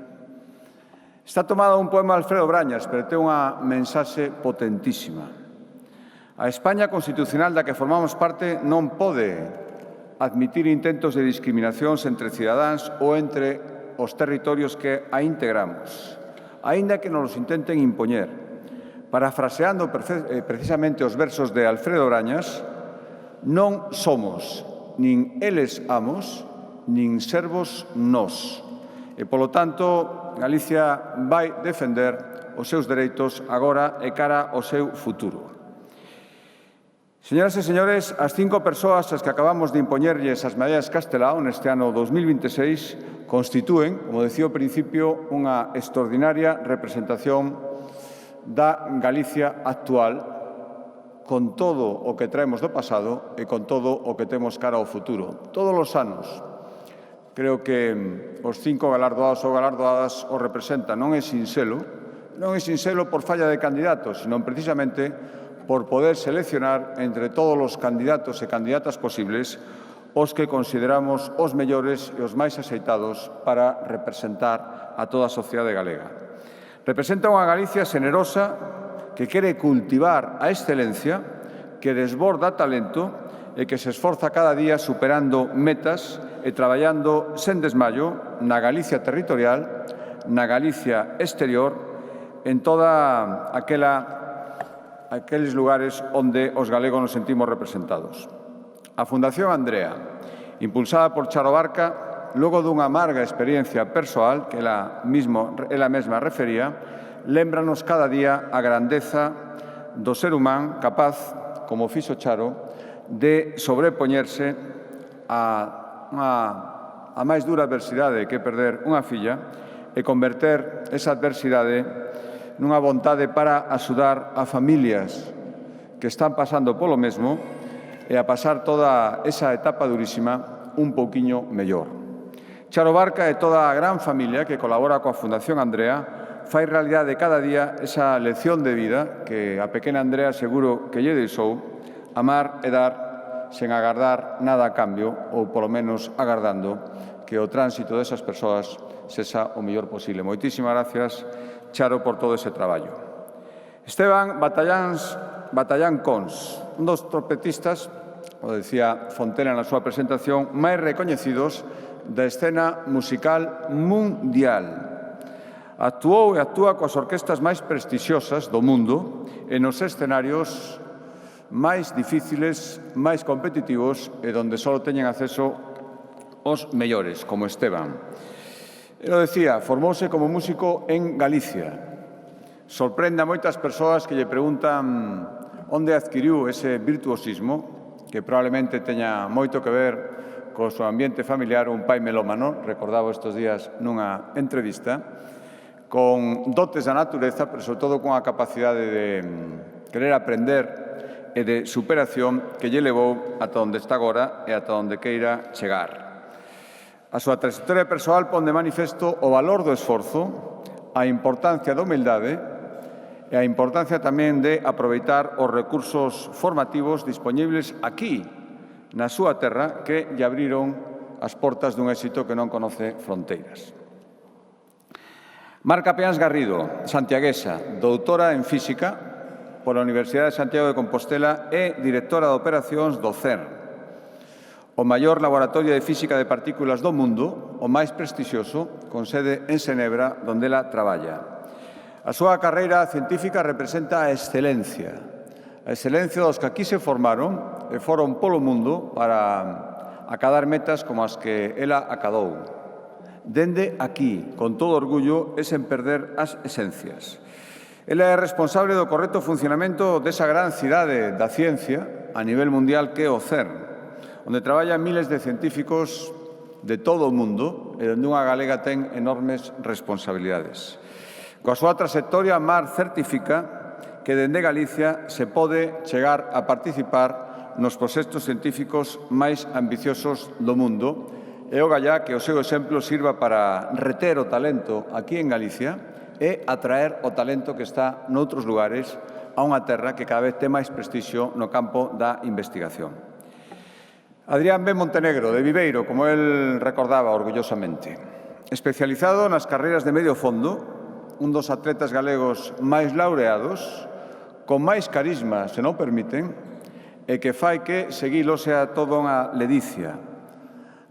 Está tomada un poema de Alfredo Brañas, pero ten unha mensaxe potentísima. A España constitucional da que formamos parte non pode admitir intentos de discriminacións entre cidadáns ou entre os territorios que a integramos, aínda que nos intenten impoñer. Parafraseando precisamente os versos de Alfredo Brañas, non somos nin eles amos, nin servos nós. E, polo tanto, Galicia vai defender os seus dereitos agora e cara ao seu futuro. Señoras e señores, as 5 persoas as que acabamos de impoñerlles as medallas Castelao neste ano 2026 constitúen, como decía ao principio, unha extraordinaria representación da Galicia actual, con todo o que traemos do pasado e con todo o que temos cara ao futuro. Todos os anos, creo que os 5 galardoados ou galardoadas os representan. Non é sinxelo por falla de candidatos, sino precisamente por poder seleccionar entre todos os candidatos e candidatas posibles os que consideramos os mellores e os máis axeitados para representar a toda a sociedade galega. Representa unha Galicia xenerosa que quere cultivar a excelencia, que desborda talento e que se esforza cada día superando metas e traballando sen desmayo na Galicia territorial, na Galicia exterior, en toda aqueles lugares onde os galegos nos sentimos representados. A Fundación Andrea, impulsada por Charo Barca, logo dunha amarga experiencia persoal que ela mesma refería, lémbranos cada día a grandeza do ser humán capaz, como fixo Charo, de sobrepoñerse a máis dura adversidade que perder unha filla e converter esa adversidade nunha vontade para axudar a familias que están pasando polo mesmo e a pasar toda esa etapa durísima un pouquiño mellor. Charo Barca e toda a gran familia que colabora coa Fundación Andrea fai realidade cada día esa lección de vida que a pequena Andrea seguro que lle deixou, amar e dar sen agardar nada a cambio ou, polo menos, agardando que o tránsito desas persoas sexa o mellor posible. Moitísimas gracias, Charo, por todo ese traballo. Esteban Batallán Cons, un dos trompetistas, o decía Fontela na súa presentación, máis recoñecidos da escena musical mundial. Actuou e actúa coas orquestas máis prestixiosas do mundo e nos escenarios máis difíciles, máis competitivos e donde só teñen acceso os mellores, como Esteban. Ele decía, formouse como músico en Galicia. Sorprende a moitas persoas que lle preguntan onde adquiriu ese virtuosismo, que probablemente teña moito que ver co seu ambiente familiar, un pai melómano, recordaba estes días nunha entrevista, con dotes da natureza, pero sobre todo con a capacidade de querer aprender e de superación que lle levou ata onde está agora e ata onde queira chegar. A súa trayectoria persoal pon de manifesto o valor do esforzo, a importancia da humildade e a importancia tamén de aproveitar os recursos formativos dispoñibles aquí, na súa terra, que lle abriron as portas dun éxito que non conoce fronteiras. Marca Peáns Garrido, santiaguesa, doutora en Física pola Universidade de Santiago de Compostela e directora de operacións do CERN, o maior laboratorio de física de partículas do mundo, o máis prestixioso, con sede en Xenebra, onde ela traballa. A súa carreira científica representa a excelencia dos que aquí se formaron e foron polo mundo para acadar metas como as que ela acadou. Dende aquí, con todo orgullo e sen perder as esencias. Ela é responsable do correcto funcionamento desa gran cidade da ciencia a nivel mundial que é o CERN, onde traballan miles de científicos de todo o mundo e onde unha galega ten enormes responsabilidades. Coa súa trayectoria, Mar certifica que dende Galicia se pode chegar a participar nos proxectos científicos máis ambiciosos do mundo e o gallá que o seu exemplo sirva para reter o talento aquí en Galicia e atraer o talento que está noutros lugares a unha terra que cada vez ten máis prestixio no campo da investigación. Adrián B. Montenegro, de Viveiro, como él recordaba orgullosamente. Especializado nas carreiras de medio fondo, un dos atletas galegos máis laureados, con máis carisma, se non permiten, e que fai que seguilo sea toda unha ledicia.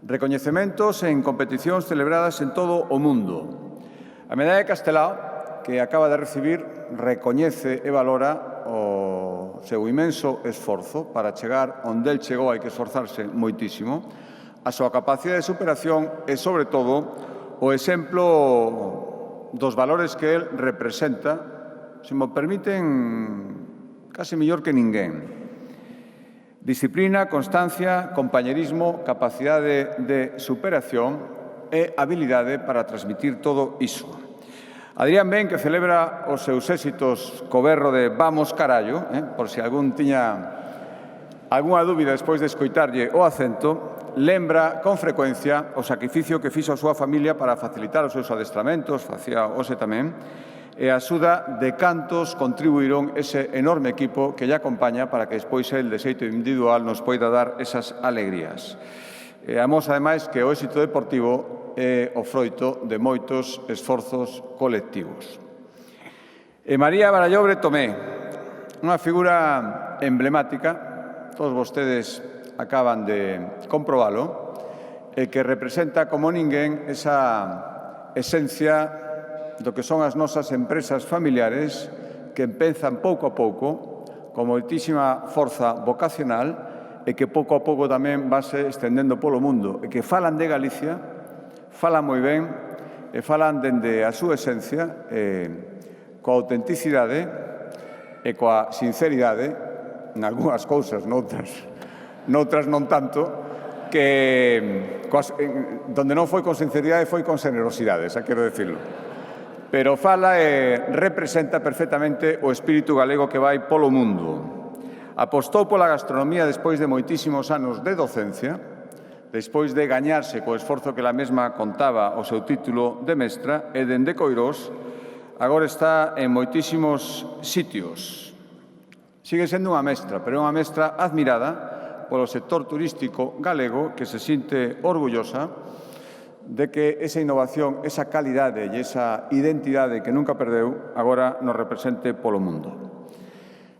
Recoñecementos en competicións celebradas en todo o mundo. A medalla de Castelao, que acaba de recibir, recoñece e valora o seu imenso esforzo para chegar onde el chegou, hai que esforzarse moitísimo, a súa capacidade de superación e, sobre todo, o exemplo dos valores que el representa, se me permiten, case mellor que ninguén. Disciplina, constancia, compañerismo, capacidade de superación e habilidade para transmitir todo iso. Adrián Ben, que celebra os seus éxitos co berro de "Vamos, carallo", por se algún tiña algunha dúbida despois de escoitarlle o acento, lembra con frecuencia o sacrificio que fixo a súa familia para facilitar os seus adestramentos, facía ose tamén, e a axuda de cantos contribuíron ese enorme equipo que lle acompaña para que despois el, de xeito individual, nos poida dar esas alegrías. Amos, ademais, que o éxito deportivo é o froito de moitos esforzos colectivos. E María Barallobre Tomé, unha figura emblemática, todos vostedes acaban de comprobalo, e que representa como ninguén esa esencia do que son as nosas empresas familiares que empezan pouco a pouco, con moitísima forza vocacional e que pouco a pouco tamén vase estendendo polo mundo e que falan de Galicia, falan moi ben e falan dende a súa esencia coa autenticidade e coa sinceridade, en algunhas cousas, noutras non tanto, que donde non foi con sinceridade foi con generosidade, xa quero decirlo. Pero fala e representa perfectamente o espírito galego que vai polo mundo. Apostou pola gastronomía despois de moitísimos anos de docencia, despois de gañarse co esforzo que la mesma contaba o seu título de mestra, e dende Coirós, agora está en moitísimos sitios. Sigue sendo unha mestra, pero é unha mestra admirada polo sector turístico galego, que se sinte orgullosa de que esa innovación, esa calidade e esa identidade que nunca perdeu, agora nos represente polo mundo.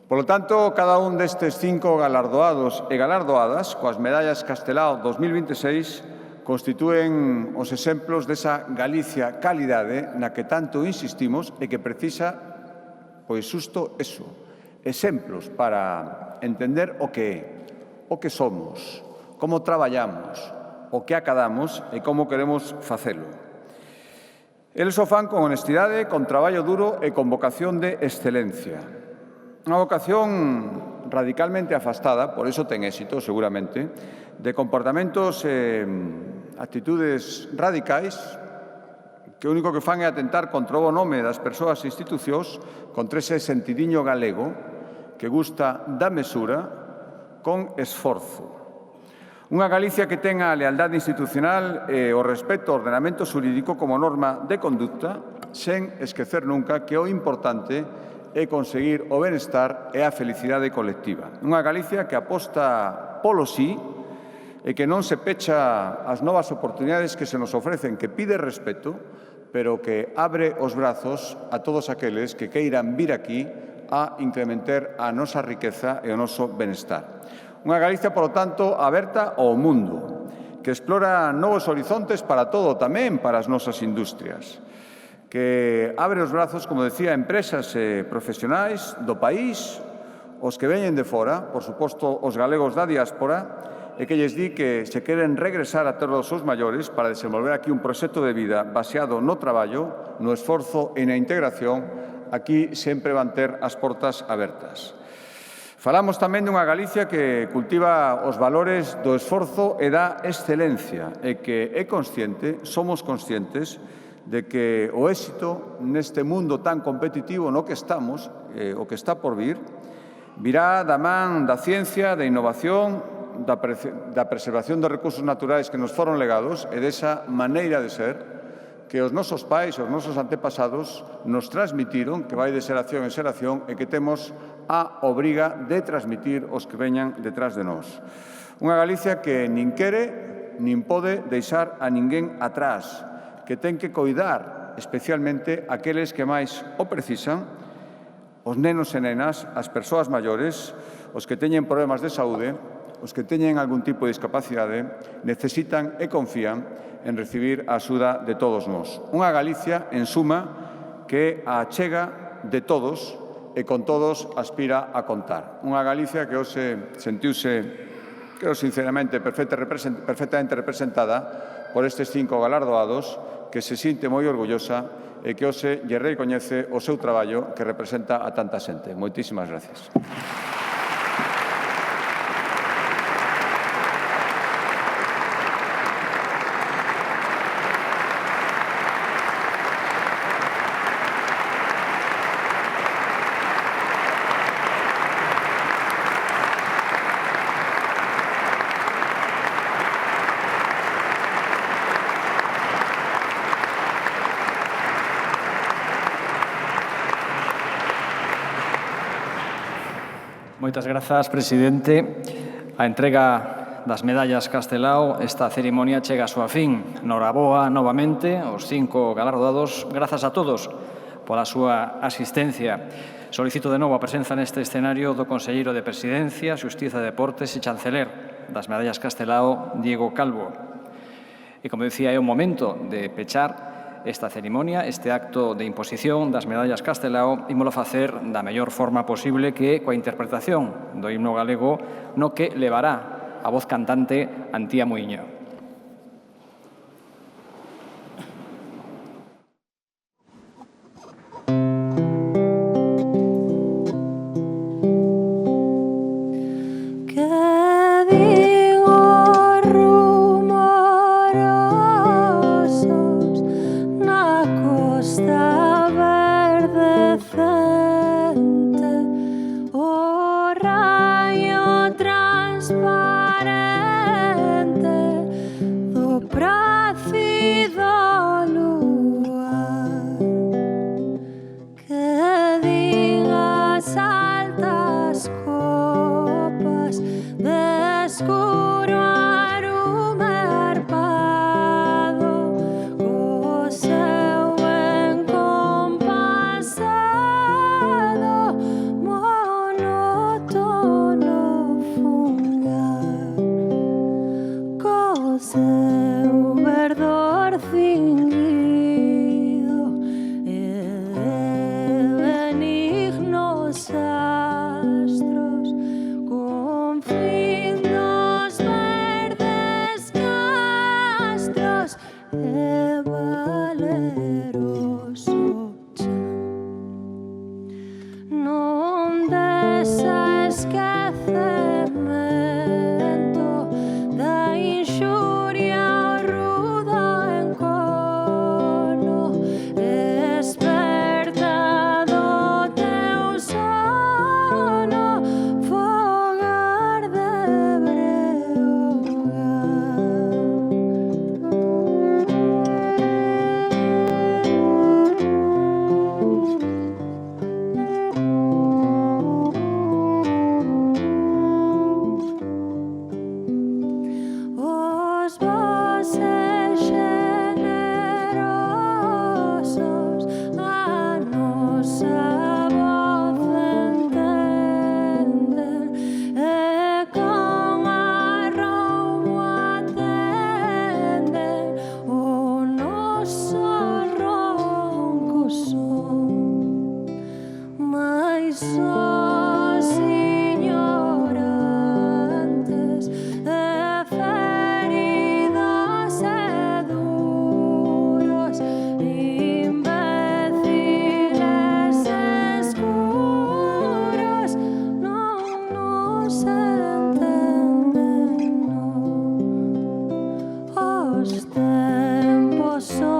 Polo tanto, cada un destes 5 galardoados e galardoadas coas medallas Castelao 2026 constitúen os exemplos desa Galicia calidade na que tanto insistimos e que precisa, pois, xusto eso, exemplos para entender o que é, o que somos, como traballamos, o que acadamos e como queremos facelo. Eles o fan con honestidade, con traballo duro e con vocación de excelencia. Unha vocación radicalmente afastada, por iso ten éxito, seguramente, de comportamentos e actitudes radicais que o único que fan é atentar contra o nome das persoas e institucións contra ese sentidiño galego que gusta da mesura con esforzo. Unha Galicia que ten a lealdade institucional e o respeto ao ordenamento xurídico como norma de conducta, sen esquecer nunca que o importante é conseguir o benestar e a felicidade colectiva. Unha Galicia que aposta polo sí e que non se pecha as novas oportunidades que se nos ofrecen, que pide respeto, pero que abre os brazos a todos aqueles que queiran vir aquí a incrementar a nosa riqueza e o noso benestar. Unha Galicia, polo tanto, aberta ao mundo, que explora novos horizontes para todo, tamén para as nosas industrias, que abre os brazos, como decía, a empresas e profesionais do país, os que veñen de fora, por suposto, os galegos da diáspora, e que lles di que se queren regresar a terra dos seus maiores para desenvolver aquí un proxecto de vida baseado no traballo, no esforzo e na integración, aquí sempre van ter as portas abertas. Falamos tamén dunha Galicia que cultiva os valores do esforzo e da excelencia e que é consciente, somos conscientes, de que o éxito neste mundo tan competitivo no que estamos, o que está por vir, virá da man da ciencia, da innovación, da preservación dos recursos naturais que nos foron legados e desa maneira de ser que os nosos pais, os nosos antepasados nos transmitiron, que vai de xeración en xeración e que temos a obriga de transmitir os que veñan detrás de nós. Unha Galicia que nin quere nin pode deixar a ninguén atrás, que ten que coidar especialmente aqueles que máis o precisan, os nenos e nenas, as persoas maiores, os que teñen problemas de saúde, os que teñen algún tipo de discapacidade, necesitan e confían en recibir a axuda de todos nós. Unha Galicia, en suma, que a achega de todos e con todos aspira a contar. Unha Galicia que hoxe sentiuse, creo sinceramente, perfectamente representada por estes 5 galardoados, que se sinte moi orgullosa e que hoxe lle recoñece o seu traballo que representa a tanta xente. Moitísimas gracias. Moitas grazas, presidente. A entrega das medallas Castelao, esta cerimonia chega a súa fin. Noraboa novamente aos 5 galardoados. Grazas a todos pola súa asistencia. Solicito de novo a presenza neste escenario do Conselleiro de Presidencia, Xustiza, Deportes e Chanceler das medallas Castelao, Diego Calvo. E, como dicía, é o momento de pechar esta cerimonia, este acto de imposición das medallas Castelao, ímolo facer da mellor forma posible, que coa interpretación do himno galego, no que levará a voz cantante Antía Muiño. Transparente teu verdor fingido e benignos astros confín nos verdes castros e valeroso chan. Non desa esquecemento da inxuria o rudo encono, esperta do teu sono, fogar de os voces generosos a nosa voz entenden e con arrobo atenden o noso ronco son. Mais os ignorantes e feridos e duros, imbéciles escuros, non nos entenden, non. Os tempos son